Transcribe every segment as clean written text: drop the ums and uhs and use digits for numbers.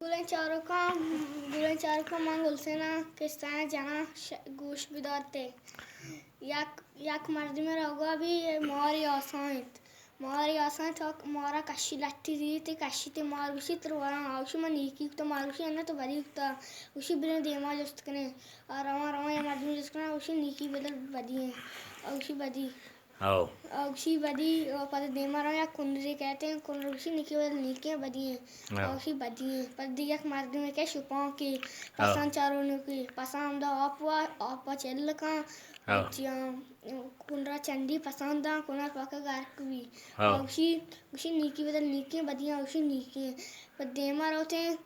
Bulan man gulsena kestana jana gosh bidarte yak mardime raga bi mari asan tak mara kashi latti te kashi te mar ushi trwana aushi mani ki to mar ushi anna to bari ta ushi bine dema justkane rama ya mardime justkane ushi niki bedel badi aushi badi औषी बदी पर देमरा या कुंडरी कहते हैं कुंडरी निके वाले निके बदी हैं औषी बदी हैं पर दिया के मार्ग में क्या छुपाओ कि पसंद चारों ने की पसंद आप चल का कुंडरा चंडी पसंद आ कुंडरा पका गार्क भी औषी निके वाले निके बदी हैं औषी निके पर देमरा होते हैं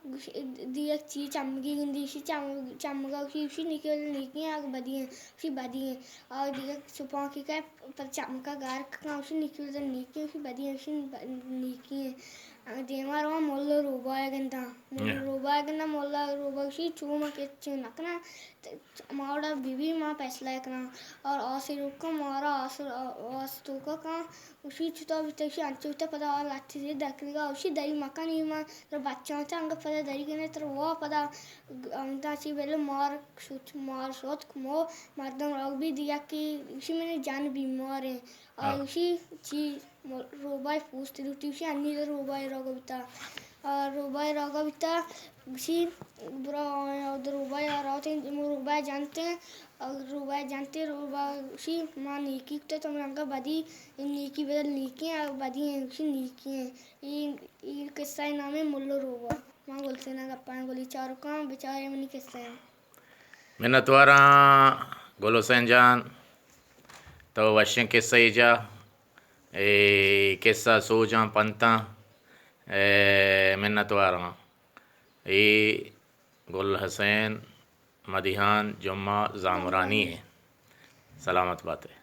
दिया चीज चमकी गंदी सी चमका उसी निके वाले निके आग बदी हैं और दिया छुपाओ कि क्या पर चमका गार का उसी निकी वाले निके उसी बदी उसी निकी देमरा वो मोल्लो रोबा है गंदा मोल्ला रोबा उसी चूमा के चुनकना मारा बीबी माँ पैसला है कना और आसे रुका मारा आस तो का उसी चुता बिते उसी अंचुता पता और लाठी से दकनेगा उसी दरी मक्का नहीं मार तो बच्चा होता अंग पता दरी के ने तो वो पता अंता ची बेले मार सोच मो मर्दम रोग भी दिया कि उसी मैंने जान बीमार है और उसी चीज रोबाई पूछती थी उसी अन्नी तो रोबाई रोगा उसी बुरा उधर रोबाई आ रहा थे रोबाई जानते रोबा उसी माँ नीकी तो मैं अंका बदी नीकी बदल नीकी बदी हैं उसी नीकी हैं ये किस्सा नाम है मुल्लो रोबा माँ बोलते ना गप्पा गोली चारों का बेचारे मनी किस्सा है मैंने तुम्हारा गोलो संजान तो वश्य किस्सा ही जा किस्सा सोचा पंता मैंने तुम्हारा गुल हसैन मदिहान जुम्मा ज़ामरानी है सलामत बात है।